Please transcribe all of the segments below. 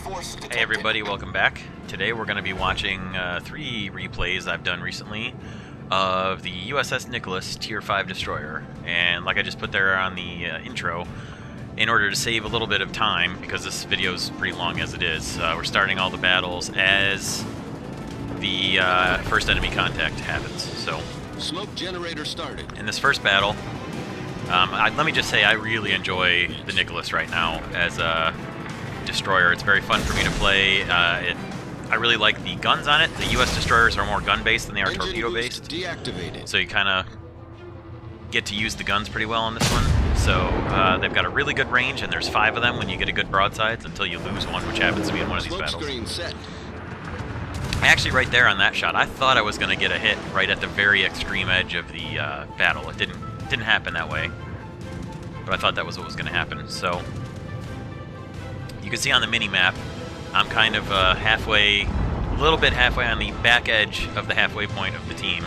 Hey everybody, welcome back. Today we're going to be watching 3 replays I've done recently of the U.S.S. Nicholas Tier 5 destroyer. And like I just put there on the intro, in order to save a little bit of time, because this video is pretty long as it is, we're starting all the battles as the first enemy contact happens. So, smoke generator started. In this first battle, let me just say I really enjoy the Nicholas right now as a destroyer. It's very fun for me to play. I really like the guns on it. The U.S. destroyers are more gun-based than they are torpedo-based. Deactivated. So you kind of get to use the guns pretty well on this one. So they've got a really good range, and there's 5 of them when you get a good broadsides until you lose one, which happens to be in one of these battles. Screen set. Actually, right there on that shot, I thought I was going to get a hit right at the very extreme edge of the battle. It didn't happen that way, but I thought that was what was going to happen. So you can see on the mini-map, I'm kind of a little bit halfway on the back edge of the halfway point of the team.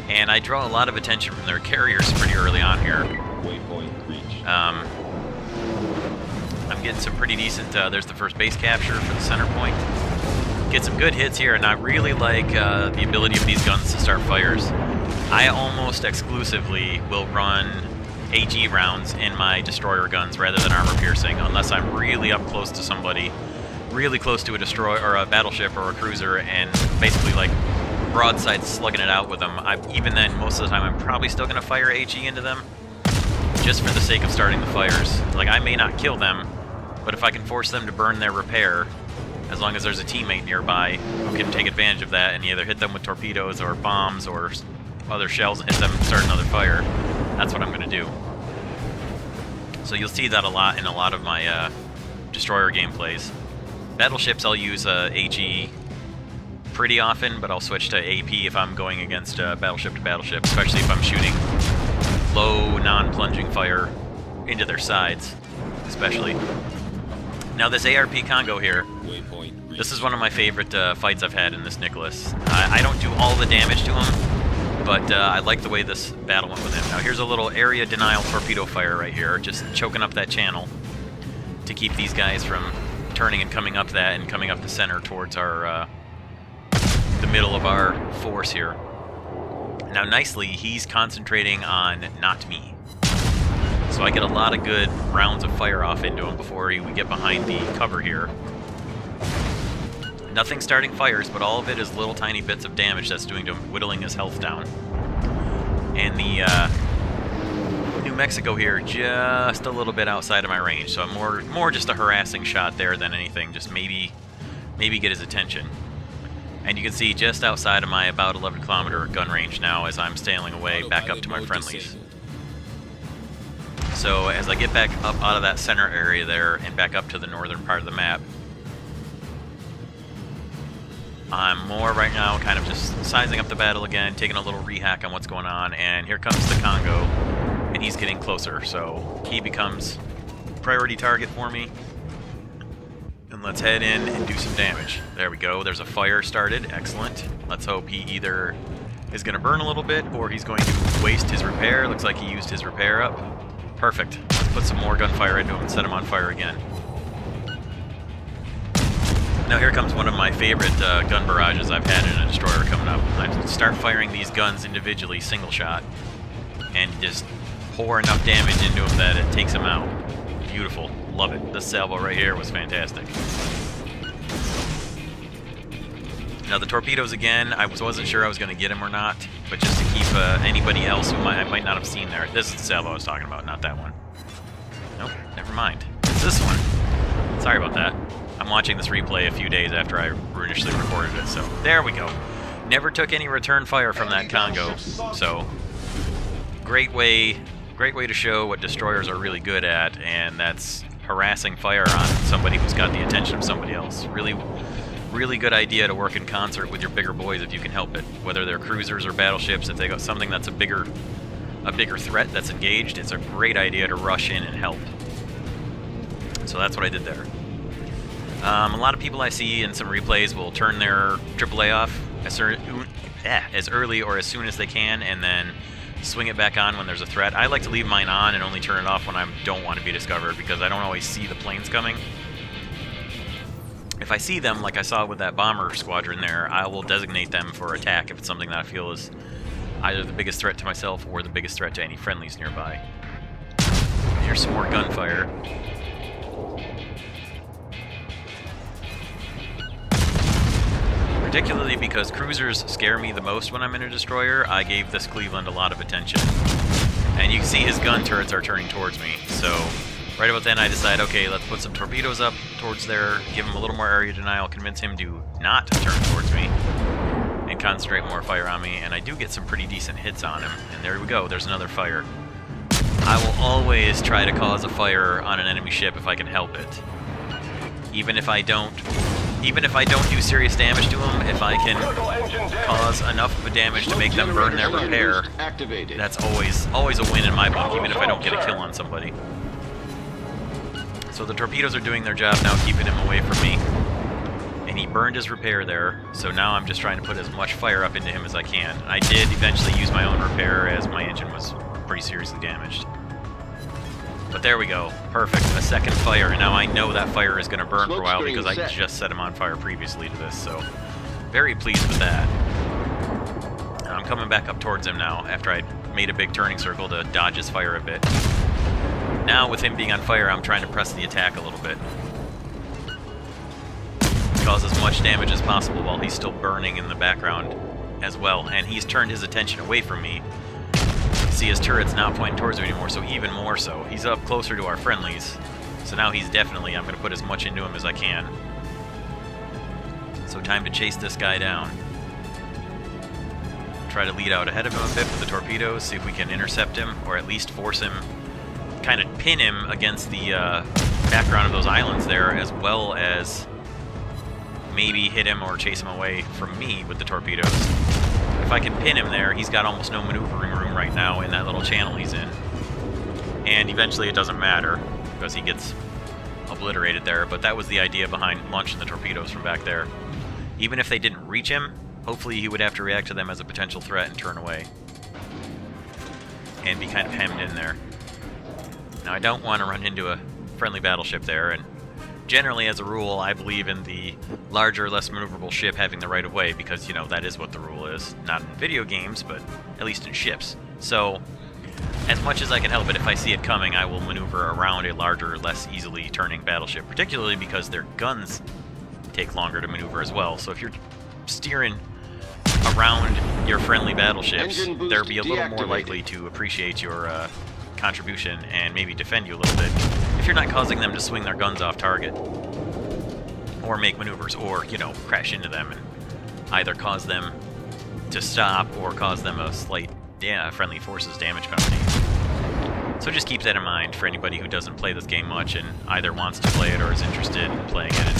And I draw a lot of attention from their carriers pretty early on here. Waypoint reached. I'm getting some pretty decent, there's the first base capture for the center point. Get some good hits here, and I really like the ability of these guns to start fires. I almost exclusively will run AG rounds in my destroyer guns rather than armor piercing, unless I'm really up close to somebody, really close to a destroyer or a battleship or a cruiser, and basically like broadside slugging it out with them. Even then, most of the time, I'm probably still going to fire AG into them, just for the sake of starting the fires. Like, I may not kill them, but if I can force them to burn their repair, as long as there's a teammate nearby who can take advantage of that and either hit them with torpedoes or bombs or other shells and hit them and start another fire, that's what I'm going to do. So you'll see that a lot in a lot of my destroyer gameplays. Battleships, I'll use AG pretty often, but I'll switch to AP if I'm going against battleship to battleship, especially if I'm shooting low, non-plunging fire into their sides, especially. Now this ARP Congo here, this is one of my favorite fights I've had in this Nicholas. I don't do all the damage to him, but I like the way this battle went with him. Now here's a little area denial torpedo fire right here, just choking up that channel to keep these guys from turning and coming up that and coming up the center towards our the middle of our force here. Now nicely, he's concentrating on not me. So I get a lot of good rounds of fire off into him before we get behind the cover here. Nothing starting fires, but all of it is little tiny bits of damage that's doing to him, whittling his health down. And the New Mexico here, just a little bit outside of my range, so I'm more just a harassing shot there than anything, just maybe get his attention. And you can see just outside of my about 11 kilometer gun range now as I'm sailing away back up to my friendlies. So as I get back up out of that center area there and back up to the northern part of the map, I'm more right now kind of just sizing up the battle again, taking a little rehack on what's going on, and here comes the Congo, and he's getting closer, so he becomes priority target for me. And let's head in and do some damage. There we go, there's a fire started, excellent. Let's hope he either is going to burn a little bit, or he's going to waste his repair. Looks like he used his repair up. Perfect. Let's put some more gunfire into him and set him on fire again. Now here comes one of my favorite gun barrages I've had in a destroyer coming up. I start firing these guns individually, single shot, and just pour enough damage into them that it takes them out. Beautiful. Love it. This salvo right here was fantastic. Now the torpedoes again, I wasn't sure I was going to get him or not, but just to keep anybody else who I might not have seen there. This is the salvo I was talking about, not that one. Nope, never mind. It's this one. Sorry about that. I'm watching this replay a few days after I initially recorded it, so there we go. Never took any return fire from that Congo, so great way to show what destroyers are really good at, and that's harassing fire on somebody who's got the attention of somebody else. Really good idea to work in concert with your bigger boys if you can help it, whether they're cruisers or battleships. If they got something that's a bigger threat that's engaged, it's a great idea to rush in and help. So that's what I did there. A lot of people I see in some replays will turn their AAA off as early or as soon as they can, and then swing it back on when there's a threat. I like to leave mine on and only turn it off when I don't want to be discovered, because I don't always see the planes coming. if I see them, like I saw with that bomber squadron there, I will designate them for attack if it's something that I feel is either the biggest threat to myself or the biggest threat to any friendlies nearby. Here's some more gunfire. Particularly because cruisers scare me the most when I'm in a destroyer, I gave this Cleveland a lot of attention. And you can see his gun turrets are turning towards me, so right about then I decide, okay, let's put some torpedoes up towards there, give him a little more area denial, convince him to not turn towards me, and concentrate more fire on me, and I do get some pretty decent hits on him, and there we go, there's another fire. I will always try to cause a fire on an enemy ship if I can help it. Even if I don't do serious damage to them, if I can cause enough of a damage to make them burn their repair, that's always a win in my book, even if I don't get a kill on somebody. So the torpedoes are doing their job now, keeping him away from me. And he burned his repair there, so now I'm just trying to put as much fire up into him as I can. I did eventually use my own repair as my engine was pretty seriously damaged. But there we go. Perfect. A second fire, and now I know that fire is going to burn for a while because I just set him on fire previously to this, so very pleased with that. And I'm coming back up towards him now after I made a big turning circle to dodge his fire a bit. Now, with him being on fire, I'm trying to press the attack a little bit. Cause as much damage as possible while he's still burning in the background as well, and he's turned his attention away from me. See, his turret's not pointing towards me anymore, so even more so. He's up closer to our friendlies, so now he's definitely, I'm going to put as much into him as I can. So time to chase this guy down. Try to lead out ahead of him a bit with the torpedoes, see if we can intercept him, or at least force him, kind of pin him against the background of those islands there, as well as maybe hit him or chase him away from me with the torpedoes. If I can pin him there, he's got almost no maneuvering room right now in that little channel he's in. And eventually it doesn't matter, because he gets obliterated there, but that was the idea behind launching the torpedoes from back there. Even if they didn't reach him, hopefully he would have to react to them as a potential threat and turn away. And be kind of hemmed in there. Now I don't want to run into a friendly battleship there, and generally, as a rule, I believe in the larger, less maneuverable ship having the right of way because, you know, that is what the rule is. Not in video games, but at least in ships. So, as much as I can help it, if I see it coming, I will maneuver around a larger, less easily turning battleship, particularly because their guns take longer to maneuver as well. So if you're steering around your friendly battleships, they'll be a little more likely to appreciate your contribution and maybe defend you a little bit if you're not causing them to swing their guns off target or make maneuvers or, you know, crash into them and either cause them to stop or cause them a slight friendly forces damage penalty. So just keep that in mind for anybody who doesn't play this game much and either wants to play it or is interested in playing it.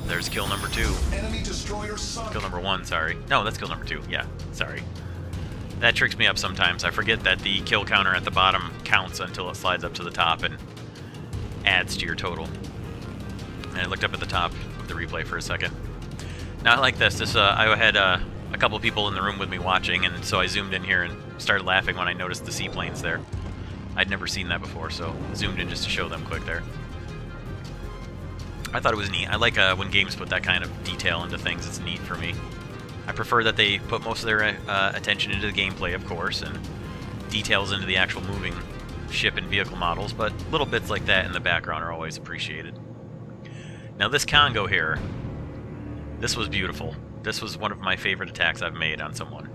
There's kill number 2. Enemy destroyer sunk. Kill number 1, sorry. No, that's kill number 2. Yeah, sorry. That tricks me up sometimes. I forget that the kill counter at the bottom counts until it slides up to the top and adds to your total. And I looked up at the top of the replay for a second. Now I like this. I had a couple people in the room with me watching, and so I zoomed in here and started laughing when I noticed the seaplanes there. I'd never seen that before, so zoomed in just to show them quick there. I thought it was neat. I like when games put that kind of detail into things. It's neat for me. I prefer that they put most of their attention into the gameplay, of course, and details into the actual moving ship and vehicle models, but little bits like that in the background are always appreciated. Now this Congo here, this was beautiful. This was one of my favorite attacks I've made on someone.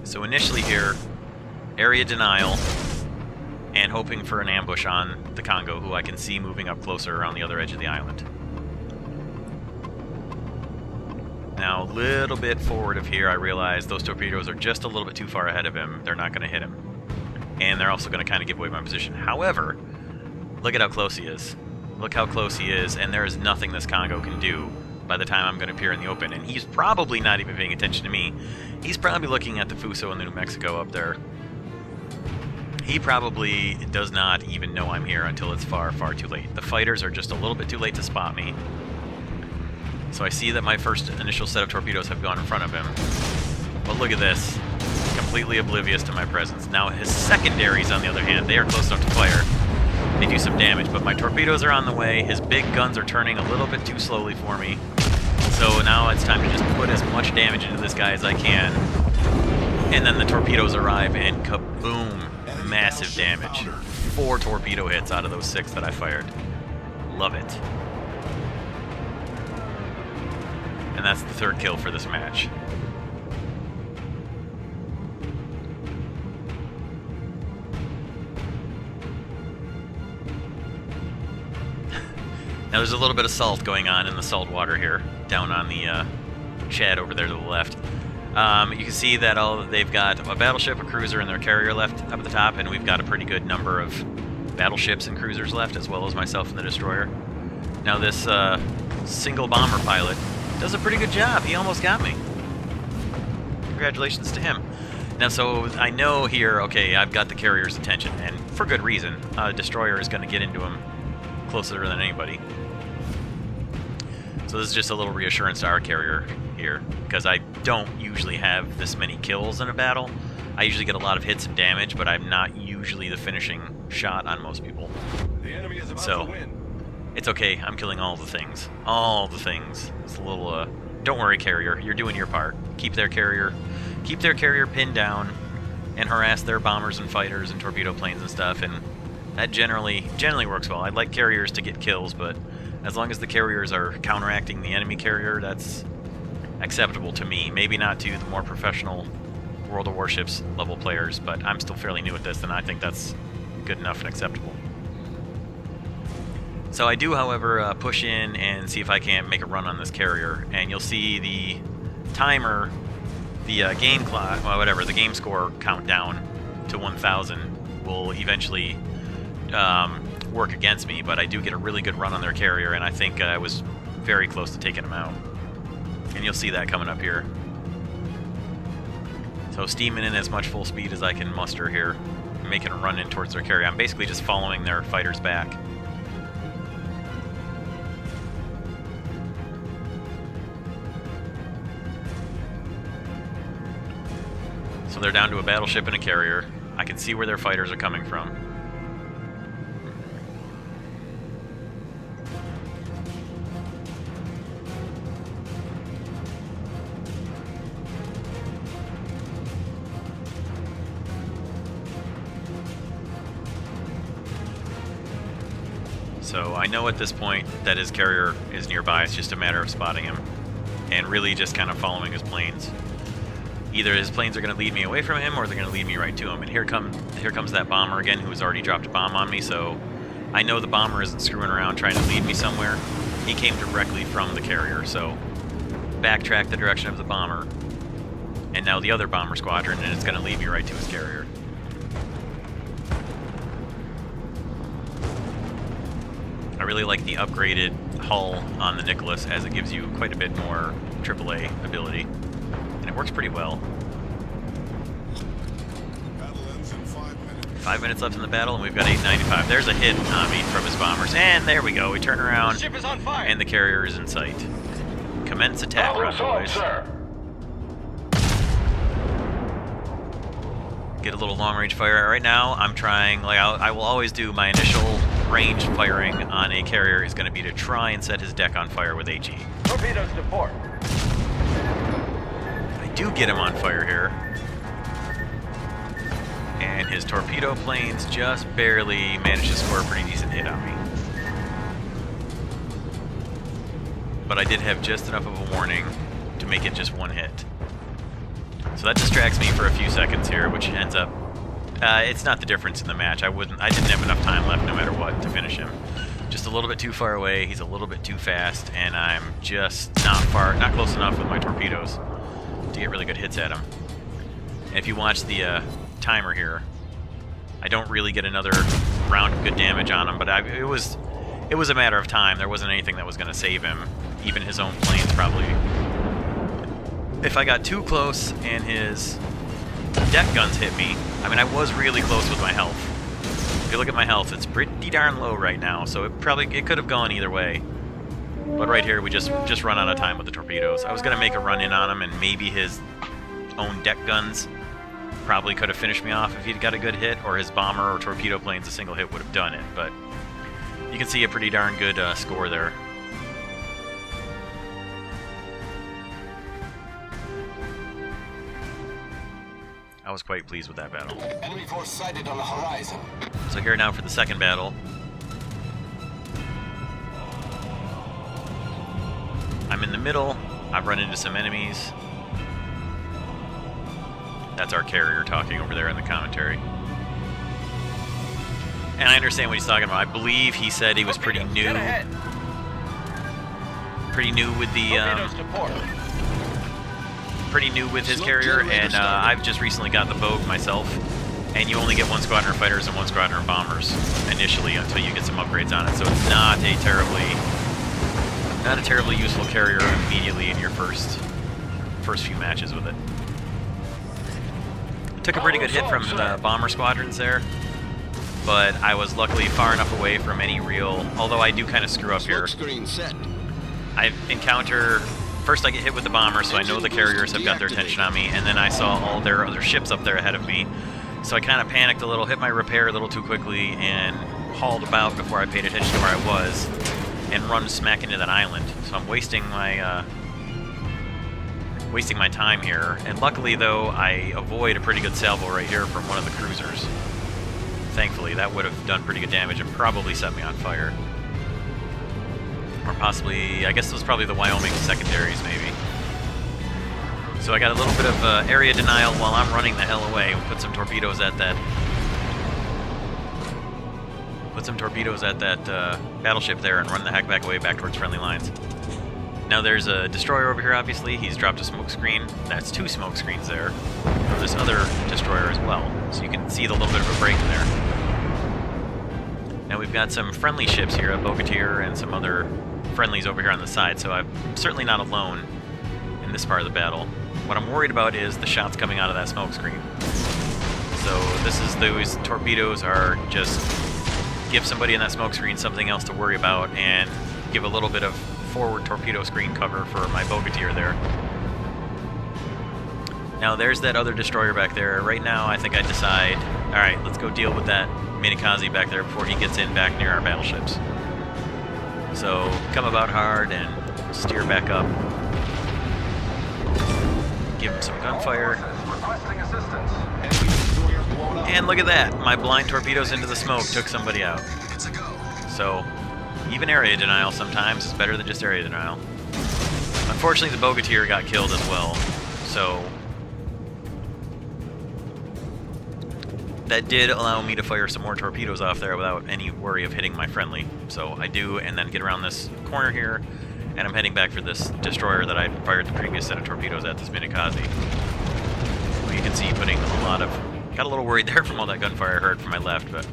So initially here, area denial, and hoping for an ambush on the Congo, who I can see moving up closer around the other edge of the island. Now, a little bit forward of here, I realize those torpedoes are just a little bit too far ahead of him. They're not going to hit him. And they're also going to kind of give away my position. However, look at how close he is. Look how close he is, and there is nothing this Congo can do by the time I'm going to appear in the open. And he's probably not even paying attention to me. He's probably looking at the Fuso and the New Mexico up there. He probably does not even know I'm here until it's far, far too late. The fighters are just a little bit too late to spot me. So I see that my first initial set of torpedoes have gone in front of him. But look at this. completely oblivious to my presence. Now his secondaries, on the other hand, they are close enough to fire. They do some damage, but my torpedoes are on the way. His big guns are turning a little bit too slowly for me. So now it's time to just put as much damage into this guy as I can. And then the torpedoes arrive and kaboom! Massive damage. 4 torpedo hits out of those 6 that I fired. Love it. And that's the 3rd kill for this match. Now there's a little bit of salt going on in the salt water here, down on the shed over there to the left. You can see that they've got a battleship, a cruiser, and their carrier left up at the top, and we've got a pretty good number of battleships and cruisers left, as well as myself and the destroyer. Now this single bomber pilot does a pretty good job. He almost got me. Congratulations to him. Now, so I know here, okay, I've got the carrier's attention, and for good reason. A destroyer is going to get into him closer than anybody. So this is just a little reassurance to our carrier here, because I don't usually have this many kills in a battle. I usually get a lot of hits and damage, but I'm not usually the finishing shot on most people. The enemy is about So to win. it's okay. I'm killing all the things. All the things. It's a little. Don't worry, carrier. You're doing your part. Keep their carrier pinned down, and harass their bombers and fighters and torpedo planes and stuff. And that generally works well. I'd like carriers to get kills, but as long as the carriers are counteracting the enemy carrier, that's acceptable to me. Maybe not to the more professional World of Warships level players, but I'm still fairly new at this, and I think that's good enough and acceptable. So I do, however, push in and see if I can't make a run on this carrier, and you'll see the timer, the game clock, well, whatever, the game score countdown to 1,000 will eventually work against me, but I do get a really good run on their carrier, and I think I was very close to taking them out. And you'll see that coming up here. So steaming in as much full speed as I can muster here, making a run in towards their carrier. I'm basically just following their fighters back. So they're down to a battleship and a carrier. I can see where their fighters are coming from. So I know at this point that his carrier is nearby. It's just a matter of spotting him and really just kind of following his planes. Either his planes are going to lead me away from him, or they're going to lead me right to him. And here comes that bomber again, who has already dropped a bomb on me. So I know the bomber isn't screwing around trying to lead me somewhere. He came directly from the carrier. So backtrack the direction of the bomber, and now the other bomber squadron, and it's going to lead me right to his carrier. I really like the upgraded hull on the Nicholas, as it gives you quite a bit more AAA ability. And it works pretty well. Battle ends in 5 minutes. 5 minutes left in the battle, and we've got 895. There's a hit on me from his bombers. And there we go. We turn around, Ship is on fire. and the carrier is in sight. Commence attack run, boys. Get a little long-range fire. Right now, I'm trying, like, I will always do my initial range firing on a carrier is going to be to try and set his deck on fire with HE. Torpedoes to port. I do get him on fire here. And his torpedo planes just barely managed to score a pretty decent hit on me. But I did have just enough of a warning to make it just one hit. So that distracts me for a few seconds here, which ends up... it's not the difference in the match. I didn't have enough time left, no matter what, to finish him. Just a little bit too far away, he's a little bit too fast, and I'm just not close enough with my torpedoes to get really good hits at him. And if you watch the timer here, I don't really get another round of good damage on him, but it was a matter of time. There wasn't anything that was going to save him, even his own planes probably. If I got too close and his deck guns hit me, I mean, I was really close with my health. If you look at my health, it's pretty darn low right now, so it could have gone either way. But right here, we just run out of time with the torpedoes. I was going to make a run in on him, and maybe his own deck guns probably could have finished me off if he'd got a good hit, or his bomber or torpedo planes, a single hit would have done it. But you can see a pretty darn good score there. I was quite pleased with that battle. Enemy force sighted on the horizon. So here now for the second battle. I'm in the middle. I've run into some enemies. That's our carrier talking over there in the commentary. And I understand what he's talking about. I believe he said he was pretty new. Pretty new with the pretty new with his carrier, and I've just recently got the Vogue myself, and you only get 1 squadron of fighters and 1 squadron of bombers initially until you get some upgrades on it, so it's not a terribly useful carrier immediately in your first few matches with it. Took a pretty good hit from the bomber squadrons there, but I was luckily far enough away from any real, although I do kind of screw up here. I encounter, first I get hit with the bomber, so I know the carriers have got their attention on me, and then I saw all their other ships up there ahead of me. So I kind of panicked a little, hit my repair a little too quickly, and hauled about before I paid attention to where I was, and run smack into that island. So I'm wasting my time here. And luckily, though, I avoid a pretty good salvo right here from one of the cruisers. Thankfully, that would have done pretty good damage and probably set me on fire. Or possibly, I guess it was probably the Wyoming secondaries, maybe. So I got a little bit of area denial while I'm running the hell away. We'll put some torpedoes at that. Battleship there and run the heck back away back towards friendly lines. Now there's a destroyer over here, obviously. He's dropped a smoke screen. That's 2 smoke screens there. There's other destroyer as well. So you can see the little bit of a break there. Now we've got some friendly ships here, a Bogatyr and some other friendlies over here on the side, so I'm certainly not alone in this part of the battle. What I'm worried about is the shots coming out of that smoke screen. So those torpedoes are just give somebody in that smoke screen something else to worry about and give a little bit of forward torpedo screen cover for my Bogatyr there. Now there's that other destroyer back there. Right now I think I decide, alright, let's go deal with that Minikaze back there before he gets in back near our battleships. So come about hard and steer back up. Give him some gunfire. And look at that! My blind torpedoes into the smoke took somebody out. So even area denial sometimes is better than just area denial. Unfortunately, the Bogatyr got killed as well, so that did allow me to fire some more torpedoes off there without any worry of hitting my friendly. So I do, and then get around this corner here, and I'm heading back for this destroyer that I fired the previous set of torpedoes at, this Minikaze. Well, you can see putting a lot of... Got a little worried there from all that gunfire I heard from my left, but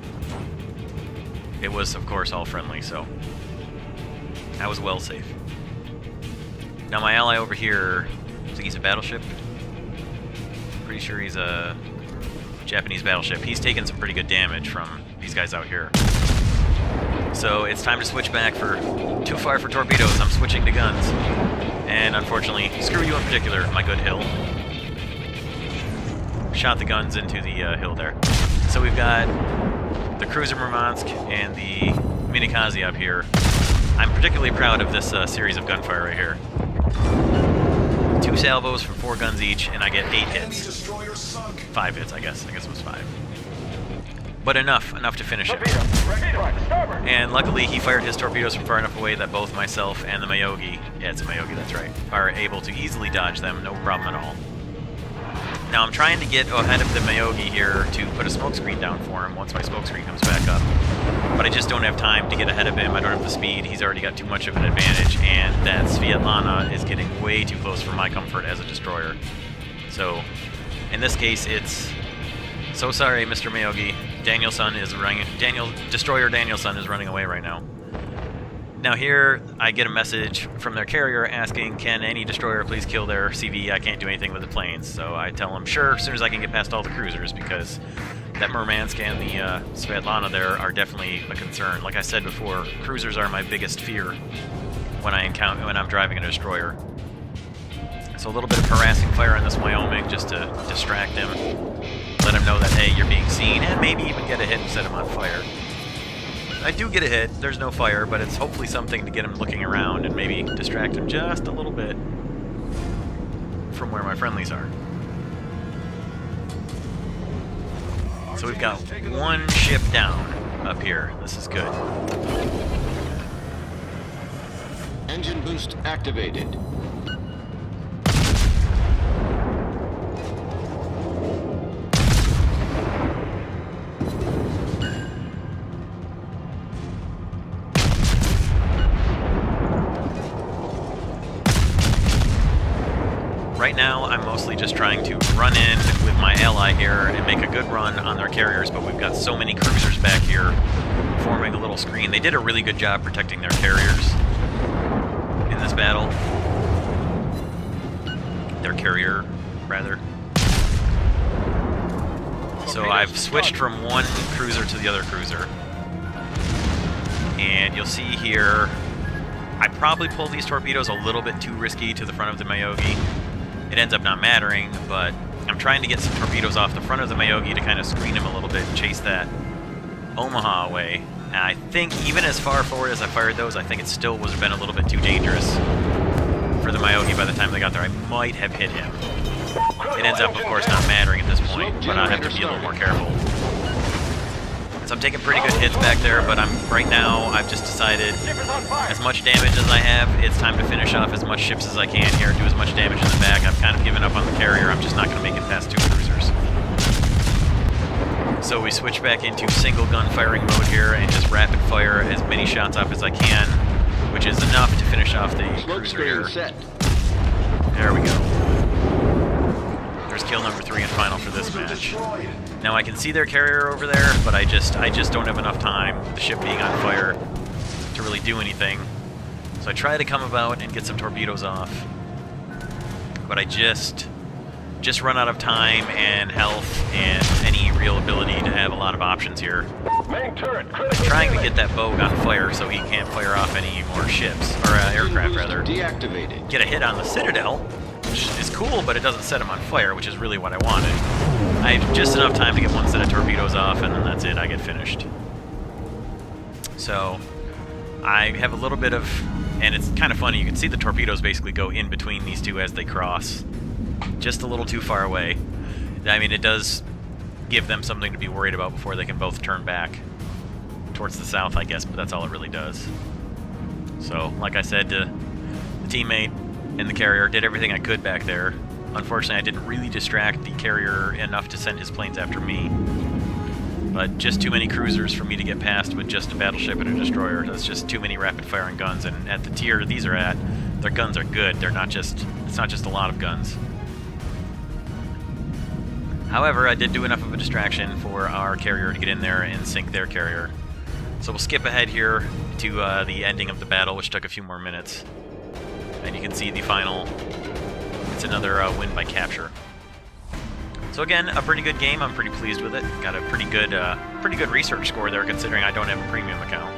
it was, of course, all friendly, so I was well safe. Now my ally over here, I think he's a battleship. Pretty sure he's a Japanese battleship. He's taken some pretty good damage from these guys out here. So it's time to switch back for too far for torpedoes. I'm switching to guns. And unfortunately, screw you in particular, my good hill. Shot the guns into the hill there. So we've got the cruiser Murmansk and the Minikaze up here. I'm particularly proud of this series of gunfire right here. 2 salvos for 4 guns each, and I get 8 hits. 5 hits, I guess. I guess it was 5. But enough to finish it. And luckily, he fired his torpedoes from far enough away that both myself and the Mayogi, yeah, it's a Mayogi, that's right, are able to easily dodge them, no problem at all. Now I'm trying to get ahead of the Mayogi here to put a smokescreen down for him once my smokescreen comes back up. But I just don't have time to get ahead of him. I don't have the speed. He's already got too much of an advantage, and that Svetlana is getting way too close for my comfort as a destroyer. So, in this case, it's... So sorry, Mr. Mayogi. Destroyer Danielson is running away right now. Now here, I get a message from their carrier asking, can any destroyer please kill their CV? I can't do anything with the planes. So I tell them, sure, as soon as I can get past all the cruisers, because that Murmansk and the Svetlana there are definitely a concern. Like I said before, cruisers are my biggest fear when I'm driving a destroyer. So a little bit of harassing fire on this Wyoming just to distract him. Let him know that, hey, you're being seen, and maybe even get a hit and set him on fire. I do get a hit, there's no fire, but it's hopefully something to get him looking around and maybe distract him just a little bit from where my friendlies are. So we've got one ship down up here. This is good. Engine boost activated. Right now, I'm mostly just trying to run in with my ally here and make a good run on their carriers, but we've got so many cruisers back here forming a little screen. They did a really good job protecting their carriers in this battle. Their carrier, rather. So I've switched from one cruiser to the other cruiser. And you'll see here, I probably pulled these torpedoes a little bit too risky to the front of the Mayogi. It ends up not mattering, but I'm trying to get some torpedoes off the front of the Mayogi to kind of screen him a little bit and chase that Omaha away. And I think even as far forward as I fired those, I think it still would have been a little bit too dangerous for the Mayogi by the time they got there. I might have hit him. It ends up, of course, not mattering at this point, but I have to be a little more careful. So I'm taking pretty good hits back there, but right now I've just decided as much damage as I have, it's time to finish off as much ships as I can here, do as much damage in the back. I've kind of given up on the carrier. I'm just not going to make it past 2 cruisers. So we switch back into single gun firing mode here and just rapid fire as many shots off as I can, which is enough to finish off the cruiser here. There we go. There's kill number 3 and final for this match. Now I can see their carrier over there, but I just don't have enough time with the ship being on fire to really do anything. So I try to come about and get some torpedoes off, but I just run out of time and health and any real ability to have a lot of options here. I'm trying to get that bogue on fire so he can't fire off any more ships, or aircraft rather. Deactivated. Get a hit on the Citadel, which is cool, but it doesn't set him on fire, which is really what I wanted. I have just enough time to get one set of torpedoes off, and then that's it, I get finished. So, I have a little bit of, and it's kind of funny, you can see the torpedoes basically go in between these two as they cross. Just a little too far away. I mean, it does give them something to be worried about before they can both turn back towards the south, I guess, but that's all it really does. So, like I said, the teammate and the carrier did everything I could back there. Unfortunately, I didn't really distract the carrier enough to send his planes after me. But just too many cruisers for me to get past with just a battleship and a destroyer. That's just too many rapid-firing guns, and at the tier these are at, their guns are good. They're not just, it's not just a lot of guns. However, I did do enough of a distraction for our carrier to get in there and sink their carrier. So we'll skip ahead here to the ending of the battle, which took a few more minutes. And you can see the final. It's another win by capture. So again, a pretty good game. I'm pretty pleased with it. Got a pretty good research score there, considering I don't have a premium account.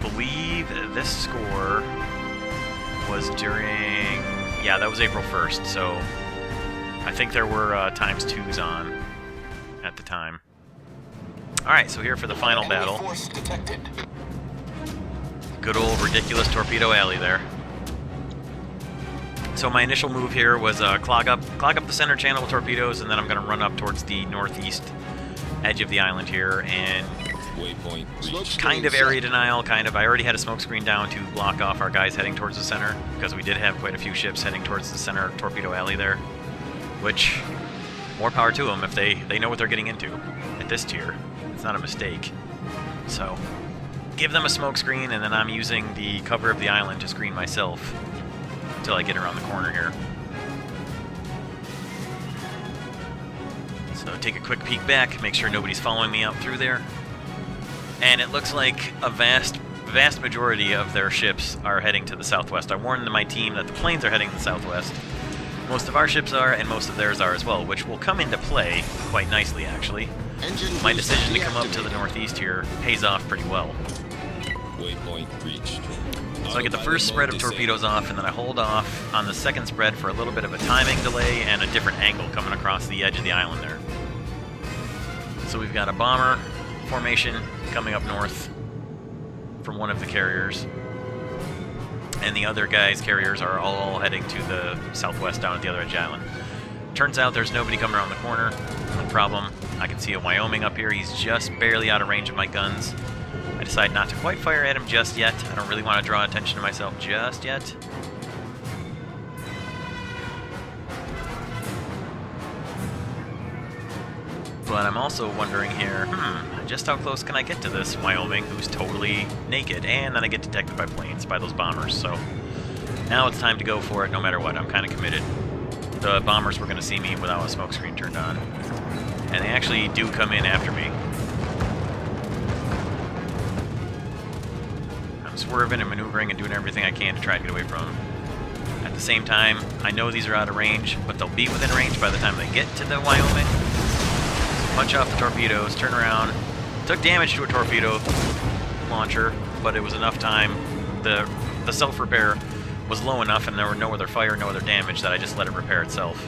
Believe this score was during, yeah, that was April 1st. So I think there were ×2s on at the time. All right, so here for the final battle. Good old ridiculous Torpedo Alley there. So my initial move here was clog up the center channel with torpedoes, and then I'm going to run up towards the northeast edge of the island here and kind of area denial, kind of. I already had a smoke screen down to block off our guys heading towards the center, because we did have quite a few ships heading towards the center Torpedo Alley there, which, more power to them if they know what they're getting into at this tier. It's not a mistake. So, give them a smoke screen, and then I'm using the cover of the island to screen myself until I get around the corner here. So take a quick peek back, make sure nobody's following me out through there. And it looks like a vast majority of their ships are heading to the southwest. I warned my team that the planes are heading to the southwest. Most of our ships are, and most of theirs are as well, which will come into play quite nicely, actually. My decision to come up to the northeast here pays off pretty well. Waypoint reached. So I get the first spread of torpedoes off, and then I hold off on the second spread for a little bit of a timing delay and a different angle coming across the edge of the island there. So we've got a bomber formation coming up north from one of the carriers, and the other guys' carriers are all heading to the southwest down at the other edge of the island. Turns out there's nobody coming around the corner. No problem. I can see a Wyoming up here. He's just barely out of range of my guns. I decide not to quite fire at him just yet. I don't really want to draw attention to myself just yet. But I'm also wondering here, just how close can I get to this Wyoming who's totally naked? And then I get detected by planes, by those bombers. So now it's time to go for it no matter what. I'm kind of committed. The bombers were going to see me without a smoke screen turned on. And they actually do come in after me. I'm swerving and maneuvering and doing everything I can to try to get away from them. At the same time, I know these are out of range, but they'll be within range by the time they get to the Wyoming. So punch off the torpedoes, turn around. Took damage to a torpedo launcher, but it was enough time. The self-repair was low enough and there were no other fire, no other damage, that I just let it repair itself,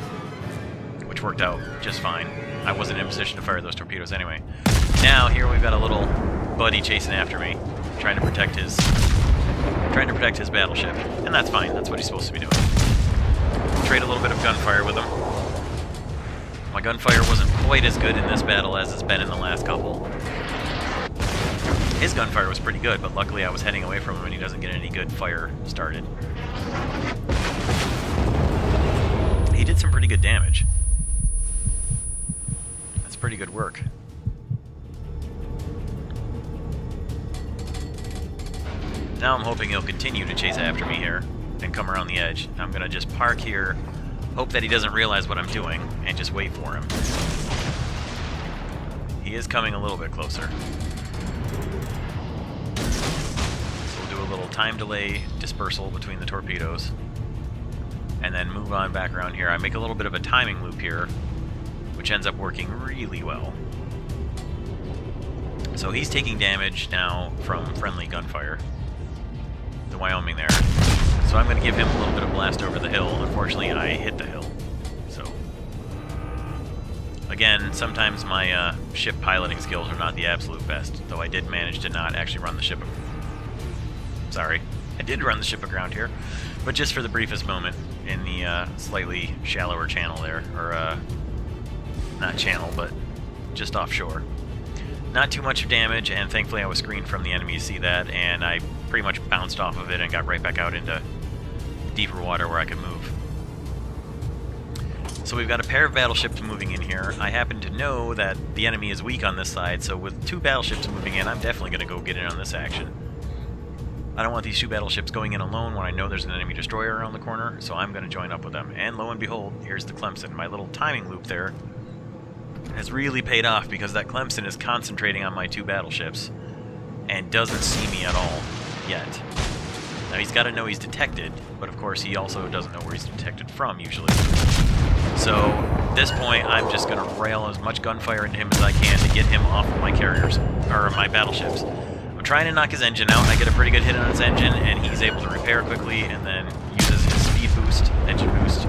which worked out just fine. I wasn't in a position to fire those torpedoes anyway. Now here we've got a little buddy chasing after me, trying to protect his battleship, and that's fine. That's what he's supposed to be doing. Trade a little bit of gunfire with him. My gunfire wasn't quite as good in this battle as it's been in the last couple. His gunfire was pretty good, but luckily I was heading away from him and he doesn't get any good fire started. He did some pretty good damage. That's pretty good work. Now I'm hoping he'll continue to chase after me here and come around the edge. I'm going to just park here, hope that he doesn't realize what I'm doing, and just wait for him. He is coming a little bit closer. So we'll do a little time delay dispersal between the torpedoes, and then move on back around here. I make a little bit of a timing loop here, which ends up working really well. So he's taking damage now from friendly gunfire. The Wyoming there. So I'm going to give him a little bit of blast over the hill. Unfortunately, I hit the hill. So, again, sometimes my ship piloting skills are not the absolute best, though I did manage to not actually run the ship. Sorry, I did run the ship aground here, but just for the briefest moment in the slightly shallower channel there, or not channel, but just offshore. Not too much damage, and thankfully I was screened from the enemy. You see that, and I pretty much bounced off of it and got right back out into deeper water where I could move. So we've got a pair of battleships moving in here. I happen to know that the enemy is weak on this side, so with two battleships moving in, I'm definitely going to go get in on this action. I don't want these two battleships going in alone when I know there's an enemy destroyer around the corner, so I'm going to join up with them. And lo and behold, here's the Clemson. My little timing loop there has really paid off because that Clemson is concentrating on my two battleships and doesn't see me at all yet. Now he's got to know he's detected, but of course he also doesn't know where he's detected from usually. So at this point I'm just going to rail as much gunfire into him as I can to get him off of my carriers, or my battleships. I'm trying to knock his engine out. I get a pretty good hit on his engine and he's able to repair quickly and then uses his speed boost, engine boost.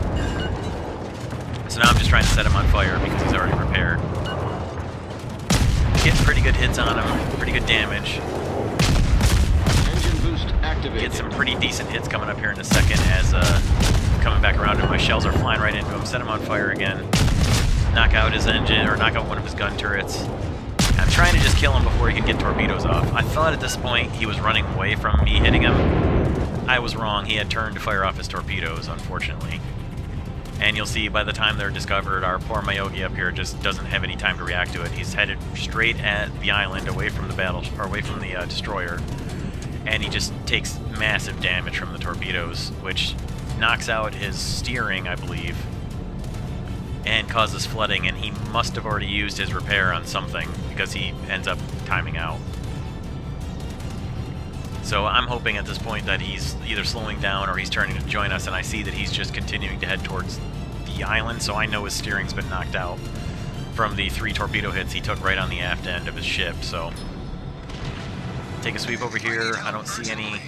So now I'm just trying to set him on fire because he's already repaired. Get pretty good hits on him, pretty good damage. Engine boost activated. Get some pretty decent hits coming up here in a second as coming back around and my shells are flying right into him. Set him on fire again. Knock out his engine, or knock out one of his gun turrets. I'm trying to just kill him before he can get torpedoes off. I thought at this point he was running away from me hitting him. I was wrong. He had turned to fire off his torpedoes, unfortunately. And you'll see by the time they're discovered, our poor Mayogi up here just doesn't have any time to react to it. He's headed straight at the island, away from the battle, or away from the destroyer, and he just takes massive damage from the torpedoes, which knocks out his steering, I believe, and causes flooding. And he must have already used his repair on something because he ends up timing out. So I'm hoping at this point that he's either slowing down or he's turning to join us, and I see that he's just continuing to head towards the island, so I know his steering's been knocked out from the 3 torpedo hits he took right on the aft end of his ship. So take a sweep over here. I don't see any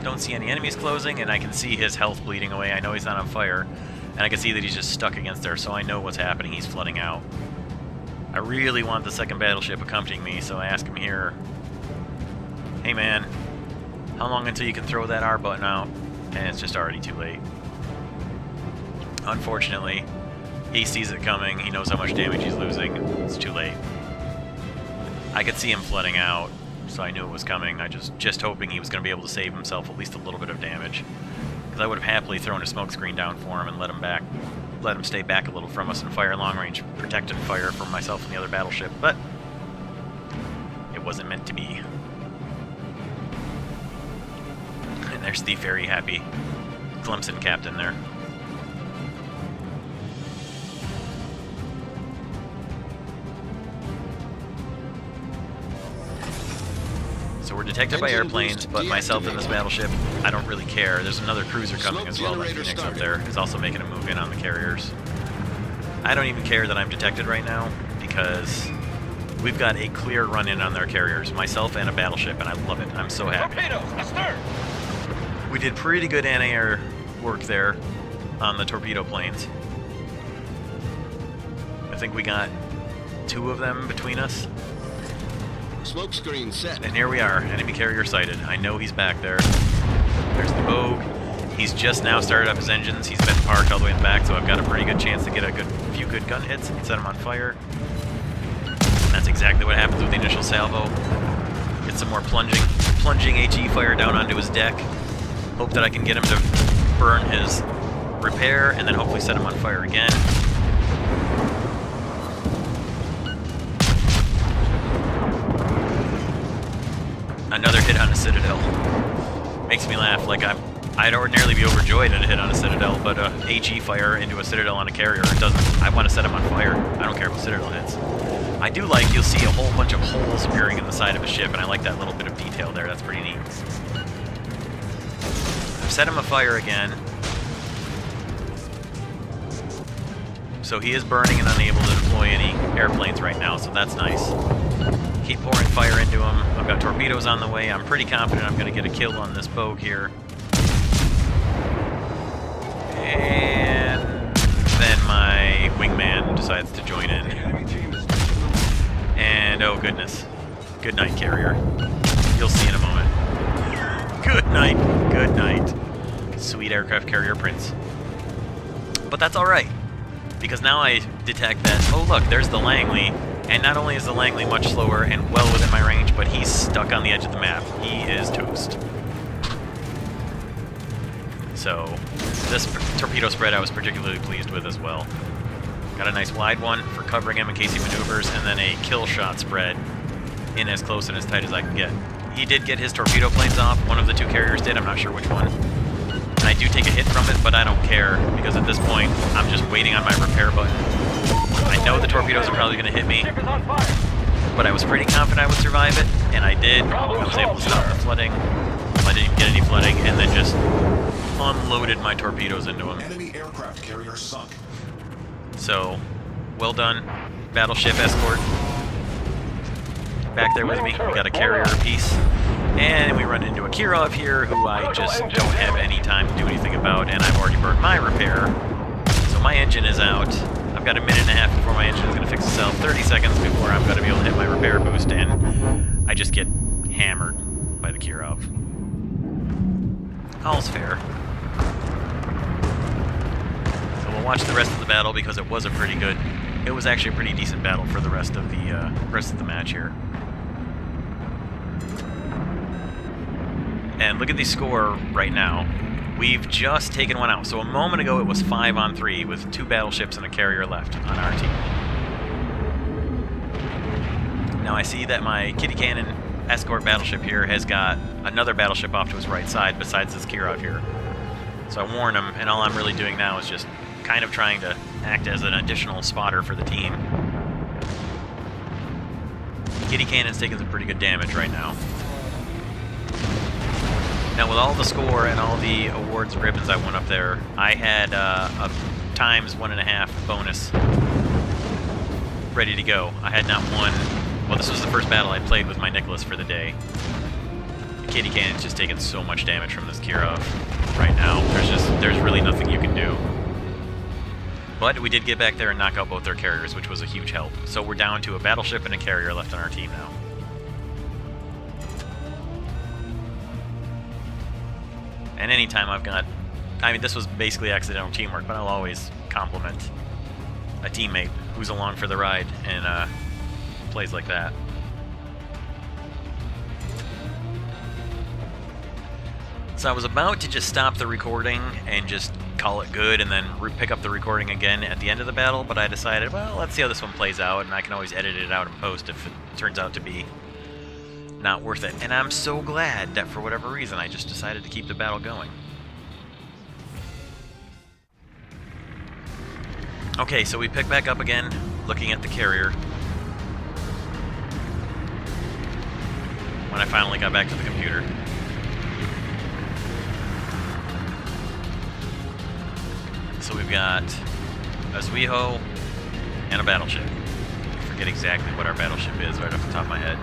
Don't see any enemies closing, and I can see his health bleeding away. I know he's not on fire, and I can see that he's just stuck against there, so I know what's happening. He's flooding out. I really want the second battleship accompanying me, so I ask him here, hey man, how long until you can throw that R button out? And it's just already too late. Unfortunately, he sees it coming. He knows how much damage he's losing. It's too late. I could see him flooding out, so I knew it was coming. I just hoping he was going to be able to save himself at least a little bit of damage. Because I would have happily thrown a smoke screen down for him and let him stay back a little from us and fire long-range protected fire from myself and the other battleship, but it wasn't meant to be. And there's the very happy Clemson captain there. So we're detected by airplanes, but myself in this battleship, I don't really care. There's another cruiser coming as well, my Phoenix up there, who's also making a move in on the carriers. I don't even care that I'm detected right now, because we've got a clear run-in on their carriers, myself and a battleship, and I love it. I'm so happy. Torpedoes, astern! We did pretty good anti-air work there on the torpedo planes. I think we got 2 of them between us. Smoke screen set. And here we are, enemy carrier sighted. I know he's back there. There's the Vogue. He's just now started up his engines. He's been parked all the way in the back, so I've got a pretty good chance to get a few good gun hits and set him on fire. That's exactly what happens with the initial salvo. Get some more plunging HE fire down onto his deck. Hope that I can get him to burn his repair, and then hopefully set him on fire again. Another hit on a Citadel. Makes me laugh. Like I'd ordinarily be overjoyed at a hit on a Citadel, but a HE fire into a Citadel on a carrier doesn't. I want to set him on fire. I don't care if a Citadel hits. I do like, you'll see a whole bunch of holes appearing in the side of a ship, and I like that little bit of detail there. That's pretty neat. I've set him afire again. So he is burning and unable to deploy any airplanes right now, so that's nice. Keep pouring fire into him. I've got torpedoes on the way. I'm pretty confident I'm going to get a kill on this Vogue here. And then my wingman decides to join in. And oh goodness. Good night, carrier. You'll see in a moment. Good night. Good night. Sweet aircraft carrier Prince. But that's alright, because now I detect that, oh look, there's the Langley. And not only is the Langley much slower and well within my range, but he's stuck on the edge of the map. He is toast. So, this torpedo spread I was particularly pleased with as well. Got a nice wide one for covering him in case he maneuvers, and then a kill shot spread in as close and as tight as I can get. He did get his torpedo planes off. One of the 2 carriers did. I'm not sure which one. And I do take a hit from it, but I don't care, because at this point, I'm just waiting on my repair button. I know the torpedoes are probably going to hit me, but I was pretty confident I would survive it, and I did. I was able to stop the flooding. I didn't even get any flooding, and then just unloaded my torpedoes into him. Enemy aircraft carrier sunk. So, well done, battleship escort. Back there with me, we got a carrier apiece. And we run into a Kirov here, who I just don't have any time to do anything about, and I've already burned my repair. So my engine is out. I've got a minute and a half before my engine is going to fix itself, 30 seconds before I'm going to be able to hit my repair boost, and I just get hammered by the Kirov. All's fair. So we'll watch the rest of the battle, because it was actually a pretty decent battle for the rest of the match here. And look at the score right now. We've just taken one out. So a moment ago it was 5-on-3 with 2 battleships and a carrier left on our team. Now I see that my Kitty Cannon escort battleship here has got another battleship off to his right side besides this Kirov here. So I warn him, and all I'm really doing now is just kind of trying to act as an additional spotter for the team. Kitty Cannon's taking some pretty good damage right now. Now, with all the score and all the awards and ribbons I won up there, I had a times 1.5 bonus ready to go. I had not won. Well, this was the first battle I played with my Nicholas for the day. Katie Cannon's just taking so much damage from this Kirov right now. There's really nothing you can do. But we did get back there and knock out both their carriers, which was a huge help. So we're down to a battleship and a carrier left on our team now. And anytime I've got... I mean, this was basically accidental teamwork, but I'll always compliment a teammate who's along for the ride and plays like that. So I was about to just stop the recording and just call it good and then pick up the recording again at the end of the battle, but I decided, well, let's see how this one plays out, and I can always edit it out and post if it turns out to be not worth it. And I'm so glad that for whatever reason I just decided to keep the battle going. Okay, so we pick back up again, looking at the carrier. When I finally got back to the computer. So we've got a Zuiho and a battleship. I forget exactly what our battleship is right off the top of my head.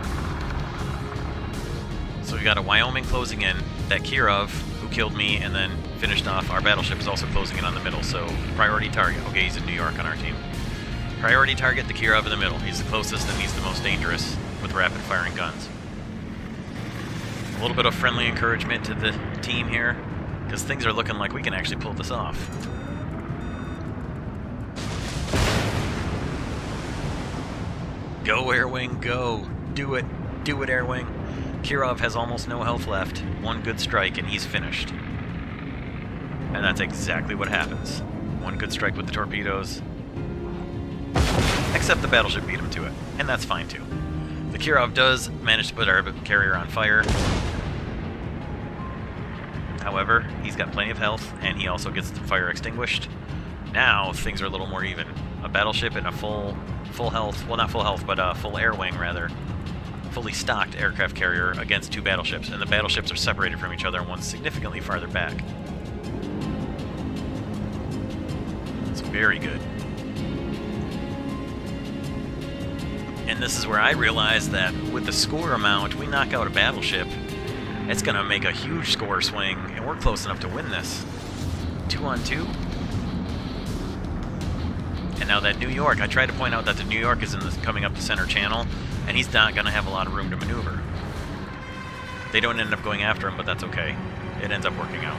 So we got a Wyoming closing in, that Kirov, who killed me and then finished off. Our battleship is also closing in on the middle, so priority target. Okay, he's in New York on our team. Priority target, the Kirov in the middle. He's the closest and he's the most dangerous with rapid firing guns. A little bit of friendly encouragement to the team here, because things are looking like we can actually pull this off. Go, Air Wing, go! Do it! Do it, Air Wing! Kirov has almost no health left. One good strike and he's finished. And that's exactly what happens. One good strike with the torpedoes. Except the battleship beat him to it, and that's fine too. The Kirov does manage to put our carrier on fire. However, he's got plenty of health, and he also gets the fire extinguished. Now, things are a little more even. A battleship and a full health, well not full health, but a full air wing rather, fully stocked aircraft carrier against two battleships, and the battleships are separated from each other and one's significantly farther back. It's very good. And this is where I realized that with the score amount, we knock out a battleship, it's going to make a huge score swing, and we're close enough to win this. 2-on-2. And now that New York, I tried to point out that the New York is coming up the center channel, and he's not going to have a lot of room to maneuver. They don't end up going after him, but that's okay. It ends up working out.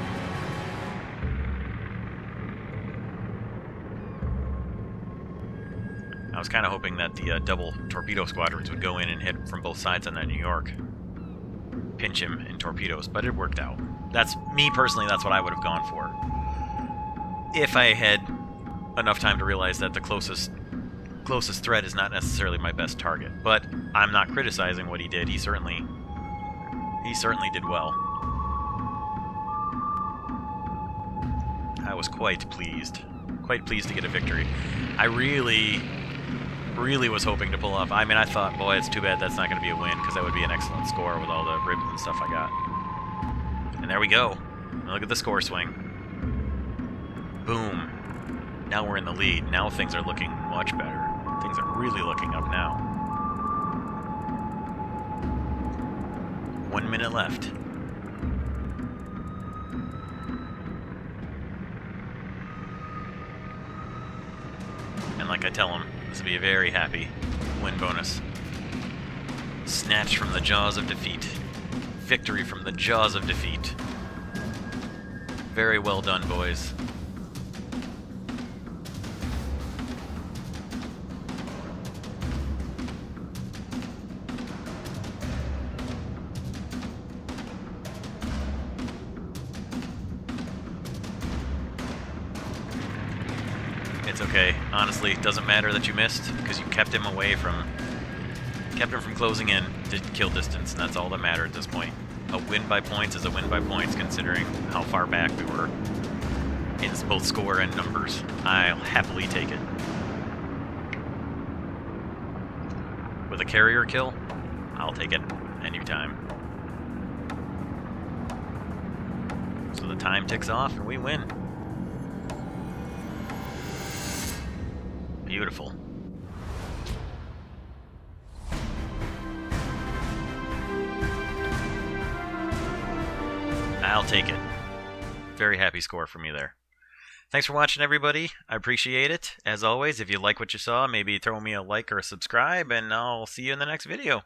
I was kind of hoping that the double torpedo squadrons would go in and hit from both sides on that New York. Pinch him in torpedoes, but it worked out. That's me personally, that's what I would have gone for. If I had enough time to realize that the closest threat is not necessarily my best target. But I'm not criticizing what he did. He certainly did well. I was quite pleased to get a victory. I really was hoping to pull off. I mean, I thought, boy, it's too bad that's not going to be a win, because that would be an excellent score with all the ribbons and stuff I got. And there we go. Look at the score swing. Boom. Now we're in the lead. Now things are looking much better. Things are really looking up now. 1 minute left. And like I tell him, this will be a very happy win bonus. Snatched from the jaws of defeat. Victory from the jaws of defeat. Very well done, boys. It's okay. Honestly, it doesn't matter that you missed, because you kept him from closing in to kill distance, and that's all that mattered at this point. A win by points is a win by points, considering how far back we were in both score and numbers. I'll happily take it. With a carrier kill, I'll take it anytime. So the time ticks off, and we win. Beautiful. I'll take it. Very happy score for me there. Thanks for watching, everybody. I appreciate it. As always, if you like what you saw, maybe throw me a like or a subscribe, and I'll see you in the next video.